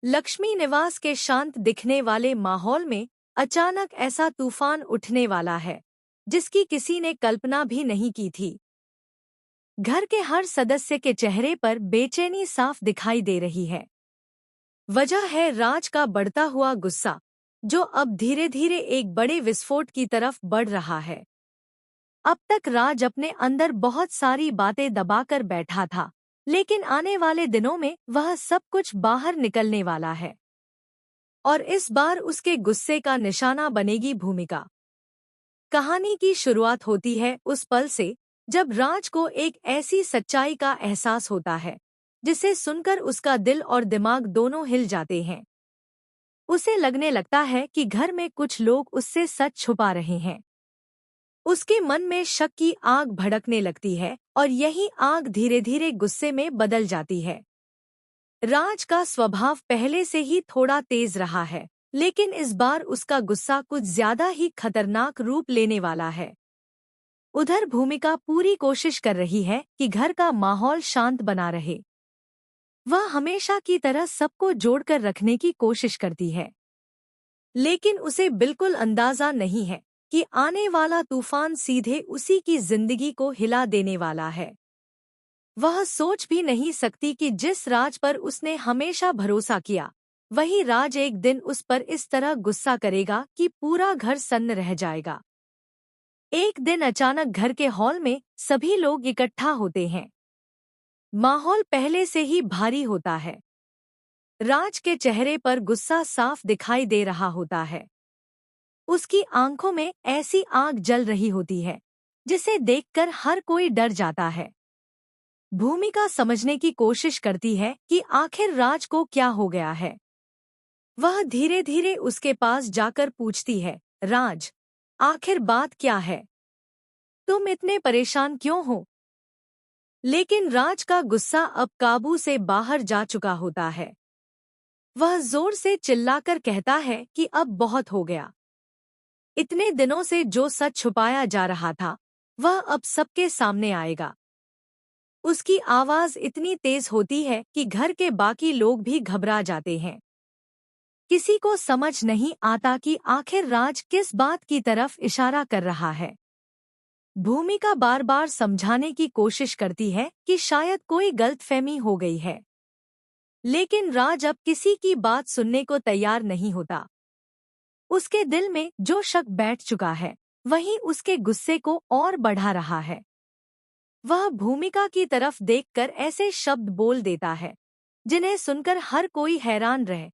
लक्ष्मी निवास के शांत दिखने वाले माहौल में अचानक ऐसा तूफान उठने वाला है जिसकी किसी ने कल्पना भी नहीं की थी। घर के हर सदस्य के चेहरे पर बेचैनी साफ दिखाई दे रही है। वजह है राज का बढ़ता हुआ गुस्सा, जो अब धीरे धीरे एक बड़े विस्फोट की तरफ बढ़ रहा है। अब तक राज अपने अंदर बहुत सारी बातें दबाकर बैठा था, लेकिन आने वाले दिनों में वह सब कुछ बाहर निकलने वाला है। और इस बार उसके गुस्से का निशाना बनेगी भूमिका। कहानी की शुरुआत होती है उस पल से जब राज को एक ऐसी सच्चाई का एहसास होता है जिसे सुनकर उसका दिल और दिमाग दोनों हिल जाते हैं। उसे लगने लगता है कि घर में कुछ लोग उससे सच छुपा रहे हैं। उसके मन में शक की आग भड़कने लगती है और यही आग धीरे धीरे गुस्से में बदल जाती है। राज का स्वभाव पहले से ही थोड़ा तेज रहा है, लेकिन इस बार उसका गुस्सा कुछ ज्यादा ही खतरनाक रूप लेने वाला है। उधर भूमिका पूरी कोशिश कर रही है कि घर का माहौल शांत बना रहे। वह हमेशा की तरह सबको जोड़कर रखने की कोशिश करती है, लेकिन उसे बिल्कुल अंदाजा नहीं है कि आने वाला तूफान सीधे उसी की जिंदगी को हिला देने वाला है। वह सोच भी नहीं सकती कि जिस राज पर उसने हमेशा भरोसा किया, वही राज एक दिन उस पर इस तरह गुस्सा करेगा कि पूरा घर सन्न रह जाएगा। एक दिन अचानक घर के हॉल में सभी लोग इकट्ठा होते हैं। माहौल पहले से ही भारी होता है। राज के चेहरे पर गुस्सा साफ दिखाई दे रहा होता है। उसकी आंखों में ऐसी आग जल रही होती है जिसे देखकर हर कोई डर जाता है। भूमिका समझने की कोशिश करती है कि आखिर राज को क्या हो गया है। वह धीरे धीरे उसके पास जाकर पूछती है, राज, आखिर बात क्या है? तुम इतने परेशान क्यों हो? लेकिन राज का गुस्सा अब काबू से बाहर जा चुका होता है। वह जोर से चिल्लाकर कहता है कि अब बहुत हो गया। इतने दिनों से जो सच छुपाया जा रहा था, वह अब सबके सामने आएगा। उसकी आवाज इतनी तेज होती है कि घर के बाकी लोग भी घबरा जाते हैं। किसी को समझ नहीं आता कि आखिर राज किस बात की तरफ इशारा कर रहा है। भूमिका बार बार समझाने की कोशिश करती है कि शायद कोई गलतफहमी हो गई है, लेकिन राज अब किसी की बात सुनने को तैयार नहीं होता। उसके दिल में जो शक बैठ चुका है, वही उसके गुस्से को और बढ़ा रहा है। वह भूमिका की तरफ देखकर ऐसे शब्द बोल देता है जिन्हें सुनकर हर कोई हैरान रह